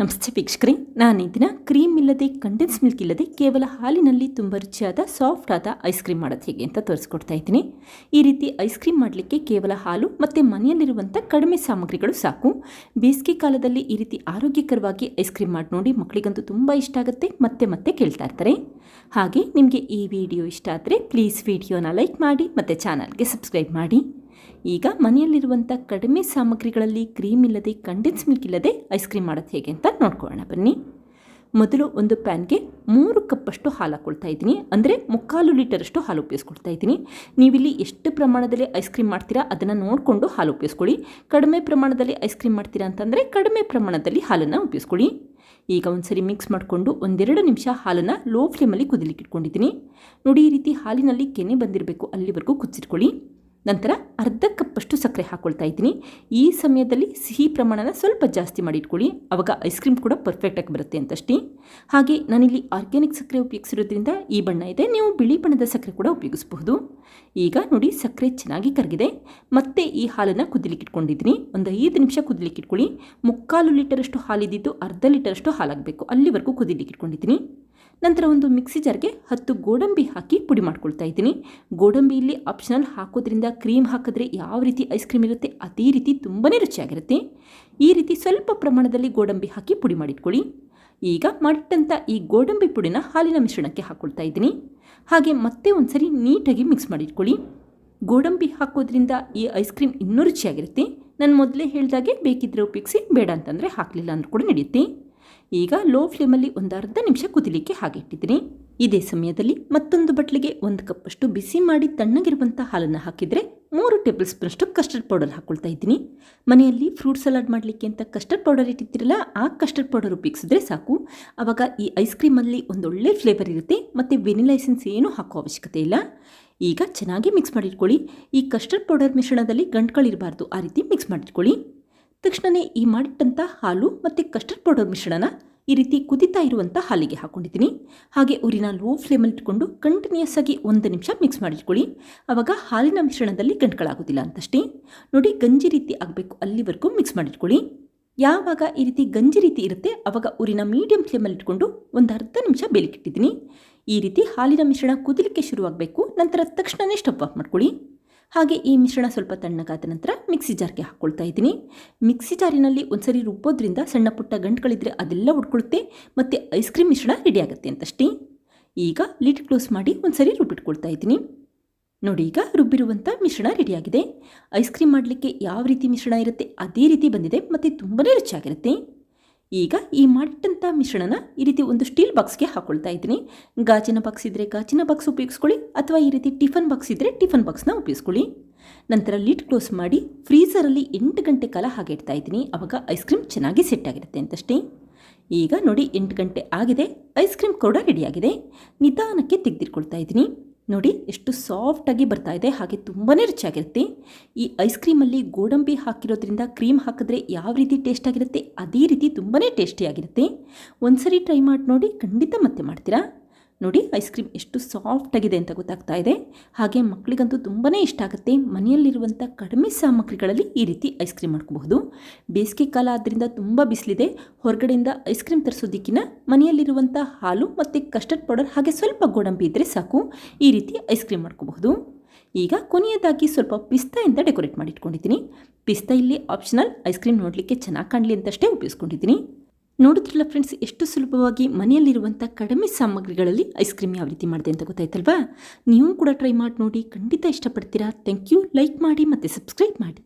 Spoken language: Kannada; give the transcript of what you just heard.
ನಮಸ್ತೆ ವೀಕ್ಷಕರೇ, ನಾನು ಈ ದಿನ ಕ್ರೀಮ್ ಇಲ್ಲದೆ ಕಂಡೆನ್ಸ್ ಮಿಲ್ಕ್ ಇಲ್ಲದೆ ಕೇವಲ ಹಾಲಿನಲ್ಲಿ ತುಂಬ ರುಚಿಯಾದ ಸಾಫ್ಟ್ ಆದ ಐಸ್ ಕ್ರೀಮ್ ಮಾಡೋದು ಹೇಗೆ ಅಂತ ತೋರಿಸ್ಕೊಡ್ತಾ ಇದ್ದೀನಿ. ಈ ರೀತಿ ಐಸ್ ಕ್ರೀಮ್ ಮಾಡಲಿಕ್ಕೆ ಕೇವಲ ಹಾಲು ಮತ್ತು ಮನೆಯಲ್ಲಿರುವಂಥ ಕಡಿಮೆ ಸಾಮಗ್ರಿಗಳು ಸಾಕು. ಬೇಸಿಗೆ ಕಾಲದಲ್ಲಿ ಈ ರೀತಿ ಆರೋಗ್ಯಕರವಾಗಿ ಐಸ್ ಕ್ರೀಮ್ ಮಾಡಿ ನೋಡಿ, ಮಕ್ಕಳಿಗಂತೂ ತುಂಬ ಇಷ್ಟ ಆಗುತ್ತೆ, ಮತ್ತೆ ಮತ್ತೆ ಕೇಳ್ತಾ ಇರ್ತಾರೆ. ಹಾಗೆ ನಿಮಗೆ ಈ ವಿಡಿಯೋ ಇಷ್ಟ ಆದರೆ ಪ್ಲೀಸ್ ವಿಡಿಯೋನ ಲೈಕ್ ಮಾಡಿ ಮತ್ತು ಚಾನಲ್ಗೆ ಸಬ್ಸ್ಕ್ರೈಬ್ ಮಾಡಿ. ಈಗ ಮನೆಯಲ್ಲಿರುವಂಥ ಕಡಿಮೆ ಸಾಮಗ್ರಿಗಳಲ್ಲಿ ಕ್ರೀಮ್ ಇಲ್ಲದೆ ಕಂಡೆನ್ಸ್ ಮಿಲ್ಕ್ ಇಲ್ಲದೆ ಐಸ್ ಕ್ರೀಮ್ ಮಾಡೋದು ಹೇಗೆ ಅಂತ ನೋಡ್ಕೊಳ್ಳೋಣ ಬನ್ನಿ. ಮೊದಲು ಒಂದು ಪ್ಯಾನ್ಗೆ 3 ಕಪ್ಪಷ್ಟು ಹಾಲು ಹಾಕ್ಕೊಳ್ತಾ ಇದ್ದೀನಿ, ಅಂದರೆ 3/4 ಲೀಟರಷ್ಟು ಹಾಲು ಉಪಯೋಗಿಸ್ಕೊಳ್ತಾ ಇದ್ದೀನಿ. ನೀವಿಲ್ಲಿ ಎಷ್ಟು ಪ್ರಮಾಣದಲ್ಲಿ ಐಸ್ ಕ್ರೀಮ್ ಮಾಡ್ತೀರಾ ಅದನ್ನು ನೋಡಿಕೊಂಡು ಹಾಲು ಉಪಯೋಗಿಸ್ಕೊಳ್ಳಿ. ಕಡಿಮೆ ಪ್ರಮಾಣದಲ್ಲಿ ಐಸ್ ಕ್ರೀಮ್ ಮಾಡ್ತೀರಾ ಅಂತಂದರೆ ಕಡಿಮೆ ಪ್ರಮಾಣದಲ್ಲಿ ಹಾಲನ್ನು ಉಪಯೋಗಿಸ್ಕೊಳ್ಳಿ. ಈಗ ಒಂದ್ಸರಿ ಮಿಕ್ಸ್ ಮಾಡಿಕೊಂಡು 1-2 ನಿಮಿಷ ಹಾಲನ್ನು ಲೋ ಫ್ಲೇಮಲ್ಲಿ ಕುದಿಲಿಕ್ಕೆ ಇಟ್ಕೊಂಡಿದ್ದೀನಿ. ನೋಡಿ, ಈ ರೀತಿ ಹಾಲಿನಲ್ಲಿ ಕೆನೆ ಬಂದಿರಬೇಕು, ಅಲ್ಲಿವರೆಗೂ ಕುದಿಸಿಟ್ಕೊಳ್ಳಿ. ನಂತರ ಅರ್ಧ ಕಪ್ಪಷ್ಟು ಸಕ್ಕರೆ ಹಾಕ್ಕೊಳ್ತಾ ಇದ್ದೀನಿ. ಈ ಸಮಯದಲ್ಲಿ ಸಿಹಿ ಪ್ರಮಾಣನ ಸ್ವಲ್ಪ ಜಾಸ್ತಿ ಮಾಡಿ ಇಟ್ಕೊಳ್ಳಿ, ಆವಾಗ ಐಸ್ ಕ್ರೀಮ್ ಕೂಡ ಪರ್ಫೆಕ್ಟಾಗಿ ಬರುತ್ತೆ ಅಂತಷ್ಟೇ. ಹಾಗೆ ನಾನಿಲ್ಲಿ ಆರ್ಗ್ಯಾನಿಕ್ ಸಕ್ಕರೆ ಉಪಯೋಗಿಸಿರೋದ್ರಿಂದ ಈ ಬಣ್ಣ ಇದೆ, ನೀವು ಬಿಳಿ ಬಣ್ಣದ ಸಕ್ಕರೆ ಕೂಡ ಉಪಯೋಗಿಸಬಹುದು. ಈಗ ನೋಡಿ, ಸಕ್ಕರೆ ಚೆನ್ನಾಗಿ ಕರಗಿದೆ. ಮತ್ತೆ ಈ ಹಾಲನ್ನು ಕುದಿಲಿಕ್ಕೆ ಇಟ್ಕೊಂಡಿದ್ದೀನಿ. ಒಂದು 5 ನಿಮಿಷ ಕುದಿಲಿಕ್ಕೆ ಇಟ್ಕೊಳ್ಳಿ. 3/4 ಲೀಟರಷ್ಟು ಹಾಲಿದ್ದು ಅರ್ಧ ಲೀಟರಷ್ಟು ಹಾಲಾಗಬೇಕು, ಅಲ್ಲಿವರೆಗೂ ಕುದಿಲಿಕ್ಕೆ ಇಟ್ಕೊಂಡಿದ್ದೀನಿ. ನಂತರ ಒಂದು ಮಿಕ್ಸಿ ಜಾರ್ಗೆ 10 ಗೋಡಂಬಿ ಹಾಕಿ ಪುಡಿ ಮಾಡ್ಕೊಳ್ತಾ ಇದ್ದೀನಿ. ಗೋಡಂಬಿ ಇಲ್ಲಿ ಆಪ್ಷನಲ್, ಹಾಕೋದ್ರಿಂದ ಕ್ರೀಮ್ ಹಾಕಿದ್ರೆ ಯಾವ ರೀತಿ ಐಸ್ ಕ್ರೀಮ್ ಇರುತ್ತೆ ಅದೇ ರೀತಿ ತುಂಬಾ ರುಚಿಯಾಗಿರುತ್ತೆ. ಈ ರೀತಿ ಸ್ವಲ್ಪ ಪ್ರಮಾಣದಲ್ಲಿ ಗೋಡಂಬಿ ಹಾಕಿ ಪುಡಿ ಮಾಡಿಟ್ಕೊಳ್ಳಿ. ಈಗ ಮಾಡಿಟ್ಟಂಥ ಈ ಗೋಡಂಬಿ ಪುಡಿನ ಹಾಲಿನ ಮಿಶ್ರಣಕ್ಕೆ ಹಾಕ್ಕೊಳ್ತಾ ಇದ್ದೀನಿ. ಹಾಗೆ ಮತ್ತೆ ಒಂದ್ಸರಿ ನೀಟಾಗಿ ಮಿಕ್ಸ್ ಮಾಡಿಟ್ಕೊಳ್ಳಿ. ಗೋಡಂಬಿ ಹಾಕೋದ್ರಿಂದ ಈ ಐಸ್ ಕ್ರೀಮ್ ಇನ್ನೂ ರುಚಿಯಾಗಿರುತ್ತೆ. ನಾನು ಮೊದಲೇ ಹೇಳಿದಾಗೆ ಬೇಕಿದ್ರೆ ಉಪಯೋಗಿಸಿ, ಬೇಡ ಅಂತಂದರೆ ಹಾಕಲಿಲ್ಲ ಅಂದರೂ ಕೂಡ ನಡೆಯುತ್ತೆ. ಈಗ ಲೋ ಫ್ಲೇಮಲ್ಲಿ ಒಂದು ಅರ್ಧ ನಿಮಿಷ ಕುದಿಲಿಕ್ಕೆ ಹಾಗೆ ಇಟ್ಟಿದ್ದೀನಿ. ಇದೇ ಸಮಯದಲ್ಲಿ ಮತ್ತೊಂದು ಬಟ್ಲಿಗೆ 1 ಕಪ್ಪಷ್ಟು ಬಿಸಿ ಮಾಡಿ ತಣ್ಣಗಿರುವಂಥ ಹಾಲನ್ನು ಹಾಕಿದರೆ 3 ಟೇಬಲ್ ಸ್ಪೂನಷ್ಟು ಕಸ್ಟರ್ಡ್ ಪೌಡರ್ ಹಾಕ್ಕೊಳ್ತಾ ಇದ್ದೀನಿ. ಮನೆಯಲ್ಲಿ ಫ್ರೂಟ್ ಸಲಾಡ್ ಮಾಡಲಿಕ್ಕೆ ಅಂತ ಕಸ್ಟರ್ಡ್ ಪೌಡರ್ ಇಟ್ಟಿರ್ತಿರಲ್ಲ, ಆ ಕಸ್ಟರ್ಡ್ ಪೌಡರ್ ಉಪಯೋಗಿಸಿದ್ರೆ ಸಾಕು. ಆವಾಗ ಈ ಐಸ್ ಕ್ರೀಮಲ್ಲಿ ಒಂದೊಳ್ಳೆ ಫ್ಲೇವರ್ ಇರುತ್ತೆ ಮತ್ತು ವೆನಿಲಾ ಎಸೆನ್ಸ್ ಏನೂ ಹಾಕೋ ಅವಶ್ಯಕತೆ ಇಲ್ಲ. ಈಗ ಚೆನ್ನಾಗಿ ಮಿಕ್ಸ್ ಮಾಡಿಟ್ಕೊಳ್ಳಿ. ಈ ಕಸ್ಟರ್ಡ್ ಪೌಡರ್ ಮಿಶ್ರಣದಲ್ಲಿ ಗಂಟುಗಳಿರಬಾರ್ದು, ಆ ರೀತಿ ಮಿಕ್ಸ್ ಮಾಡಿಟ್ಕೊಳ್ಳಿ. ತಕ್ಷಣವೇ ಈ ಮಾಡಿಟ್ಟಂಥ ಹಾಲು ಮತ್ತು ಕಸ್ಟರ್ಡ್ ಪೌಡರ್ ಮಿಶ್ರಣನ ಈ ರೀತಿ ಕುದಿತಾ ಇರುವಂಥ ಹಾಲಿಗೆ ಹಾಕ್ಕೊಂಡಿದ್ದೀನಿ. ಹಾಗೆ ಉರಿನ ಲೋ ಫ್ಲೇಮಲ್ಲಿ ಇಟ್ಕೊಂಡು ಕಂಟಿನ್ಯೂಸ್ ಆಗಿ 1 ನಿಮಿಷ ಮಿಕ್ಸ್ ಮಾಡಿಟ್ಕೊಳ್ಳಿ. ಆವಾಗ ಹಾಲಿನ ಮಿಶ್ರಣದಲ್ಲಿ ಗಂಟುಗಳಾಗೋದಿಲ್ಲ ಅಂತಷ್ಟೇ. ನೋಡಿ, ಗಂಜಿ ರೀತಿ ಆಗಬೇಕು, ಅಲ್ಲಿವರೆಗೂ ಮಿಕ್ಸ್ ಮಾಡಿಟ್ಕೊಳ್ಳಿ. ಯಾವಾಗ ಈ ರೀತಿ ಗಂಜಿ ರೀತಿ ಇರುತ್ತೆ ಆವಾಗ ಉರಿನ ಮೀಡಿಯಂ ಫ್ಲೇಮಲ್ಲಿ ಇಟ್ಕೊಂಡು ಒಂದು ಅರ್ಧ ನಿಮಿಷ ಬೇಲಿಕ್ಕಿಟ್ಟಿದ್ದೀನಿ. ಈ ರೀತಿ ಹಾಲಿನ ಮಿಶ್ರಣ ಕುದಿಲಿಕ್ಕೆ ಶುರುವಾಗಬೇಕು. ನಂತರ ತಕ್ಷಣವೇ ಸ್ಟವ್ ಆಫ್ ಮಾಡ್ಕೊಳ್ಳಿ. ಹಾಗೆ ಈ ಮಿಶ್ರಣ ಸ್ವಲ್ಪ ತಣ್ಣಗಾದ ನಂತರ ಮಿಕ್ಸಿ ಜಾರ್ಗೆ ಹಾಕ್ಕೊಳ್ತಾ ಇದ್ದೀನಿ. ಮಿಕ್ಸಿ ಜಾರಿನಲ್ಲಿ ಒಂದ್ಸರಿ ರುಬ್ಬೋದ್ರಿಂದ ಸಣ್ಣ ಪುಟ್ಟ ಗಂಟುಗಳಿದ್ರೆ ಅದೆಲ್ಲ ಉಡ್ಕೊಳುತ್ತೆ ಮತ್ತು ಐಸ್ ಕ್ರೀಮ್ ಮಿಶ್ರಣ ರೆಡಿ ಆಗುತ್ತೆ ಅಂತಷ್ಟೇ. ಈಗ ಲಿಡ್ ಕ್ಲೋಸ್ ಮಾಡಿ ಒಂದ್ಸರಿ ರುಬ್ಬಿಟ್ಕೊಳ್ತಾ ಇದ್ದೀನಿ. ನೋಡಿ, ಈಗ ರುಬ್ಬಿರುವಂಥ ಮಿಶ್ರಣ ರೆಡಿಯಾಗಿದೆ. ಐಸ್ ಕ್ರೀಮ್ ಮಾಡಲಿಕ್ಕೆ ಯಾವ ರೀತಿ ಮಿಶ್ರಣ ಇರುತ್ತೆ ಅದೇ ರೀತಿ ಬಂದಿದೆ ಮತ್ತು ತುಂಬಾ ರುಚಿಯಾಗಿರುತ್ತೆ. ಈಗ ಈ ಮಾಡಿಟ್ಟಂಥ ಮಿಶ್ರಣನ ಈ ರೀತಿ ಒಂದು ಸ್ಟೀಲ್ ಬಾಕ್ಸ್ಗೆ ಹಾಕ್ಕೊಳ್ತಾ ಇದ್ದೀನಿ. ಗಾಜಿನ ಬಾಕ್ಸ್ ಇದ್ದರೆ ಗಾಜಿನ ಬಾಕ್ಸ್ ಉಪಯೋಗಿಸ್ಕೊಳ್ಳಿ, ಅಥವಾ ಈ ರೀತಿ ಟಿಫನ್ ಬಾಕ್ಸ್ ಇದ್ದರೆ ಟಿಫನ್ ಬಾಕ್ಸ್ನ ಉಪಯೋಗಿಸ್ಕೊಳ್ಳಿ. ನಂತರ ಲಿಡ್ ಕ್ಲೋಸ್ ಮಾಡಿ ಫ್ರೀಝರಲ್ಲಿ 8 ಗಂಟೆ ಕಾಲ ಹಾಗೆ ಇಡ್ತಾ ಇದ್ದೀನಿ. ಆವಾಗ ಐಸ್ ಕ್ರೀಮ್ ಚೆನ್ನಾಗಿ ಸೆಟ್ ಆಗಿರುತ್ತೆ ಅಂತಷ್ಟೇ. ಈಗ ನೋಡಿ, 8 ಗಂಟೆ ಆಗಿದೆ, ಐಸ್ ಕ್ರೀಮ್ ಕೂಡ ರೆಡಿಯಾಗಿದೆ. ನಿಧಾನಕ್ಕೆ ತೆಗೆದಿಟ್ಕೊಳ್ತಾ ಇದ್ದೀನಿ. ನೋಡಿ, ಎಷ್ಟು ಸಾಫ್ಟಾಗಿ ಬರ್ತಾ ಇದೆ, ಹಾಗೆ ತುಂಬಾ ರುಚಿಯಾಗಿರುತ್ತೆ. ಈ ಐಸ್ ಕ್ರೀಮಲ್ಲಿ ಗೋಡಂಬಿ ಹಾಕಿರೋದ್ರಿಂದ ಕ್ರೀಮ್ ಹಾಕಿದ್ರೆ ಯಾವ ರೀತಿ ಟೇಸ್ಟ್ ಆಗಿರುತ್ತೆ ಅದೇ ರೀತಿ ತುಂಬಾ ಟೇಸ್ಟಿಯಾಗಿರುತ್ತೆ. ಒಂದ್ಸರಿ ಟ್ರೈ ಮಾಡಿ ನೋಡಿ, ಖಂಡಿತ ಮತ್ತೆ ಮಾಡ್ತೀರಾ. ನೋಡಿ, ಐಸ್ ಕ್ರೀಮ್ ಎಷ್ಟು ಸಾಫ್ಟಾಗಿದೆ ಅಂತ ಗೊತ್ತಾಗ್ತಾ ಇದೆ. ಹಾಗೆ ಮಕ್ಕಳಿಗಂತೂ ತುಂಬಾ ಇಷ್ಟ ಆಗುತ್ತೆ. ಮನೆಯಲ್ಲಿರುವಂಥ ಕಡಿಮೆ ಸಾಮಗ್ರಿಗಳಲ್ಲಿ ಈ ರೀತಿ ಐಸ್ ಕ್ರೀಮ್ ಮಾಡ್ಕೋಬಹುದು. ಬೇಸಿಗೆ ಕಾಲ ಆದ್ದರಿಂದ ತುಂಬ ಬಿಸಿಲಿದೆ, ಹೊರಗಡೆಯಿಂದ ಐಸ್ ಕ್ರೀಮ್ ತರಿಸೋದಕ್ಕಿಂತ ಮನೆಯಲ್ಲಿರುವಂಥ ಹಾಲು ಮತ್ತು ಕಸ್ಟರ್ಡ್ ಪೌಡರ್ ಹಾಗೆ ಸ್ವಲ್ಪ ಗೋಡಂಬಿ ಇದ್ದರೆ ಸಾಕು, ಈ ರೀತಿ ಐಸ್ ಕ್ರೀಮ್ ಮಾಡ್ಕೋಬಹುದು. ಈಗ ಕೊನೆಯದಾಗಿ ಸ್ವಲ್ಪ ಪಿಸ್ತಾಯಿಂದ ಡೆಕೋರೇಟ್ ಮಾಡಿಟ್ಕೊಂಡಿದ್ದೀನಿ. ಪಿಸ್ತಾ ಇಲ್ಲಿ ಆಪ್ಷನಲ್, ಐಸ್ ಕ್ರೀಮ್ ನೋಡಲಿಕ್ಕೆ ಚೆನ್ನಾಗಿ ಕಾಣಲಿ ಅಂತಷ್ಟೇ ಉಪಯೋಗಿಸ್ಕೊಂಡಿದ್ದೀನಿ. ನೋಡಿದ್ರಲ್ಲ ಫ್ರೆಂಡ್ಸ್, ಎಷ್ಟು ಸುಲಭವಾಗಿ ಮನೆಯಲ್ಲಿರುವಂಥ ಕಡಿಮೆ ಸಾಮಗ್ರಿಗಳಲ್ಲಿ ಐಸ್ ಕ್ರೀಮ್ ಯಾವ ರೀತಿ ಮಾಡಿದೆ ಅಂತ ಗೊತ್ತಾಯ್ತಲ್ವಾ? ನೀವು ಕೂಡ ಟ್ರೈ ಮಾಡಿ ನೋಡಿ, ಖಂಡಿತ ಇಷ್ಟಪಡ್ತೀರಾ. Thank you. ಲೈಕ್ ಮಾಡಿ ಮತ್ತು ಸಬ್ಸ್ಕ್ರೈಬ್ ಮಾಡಿ.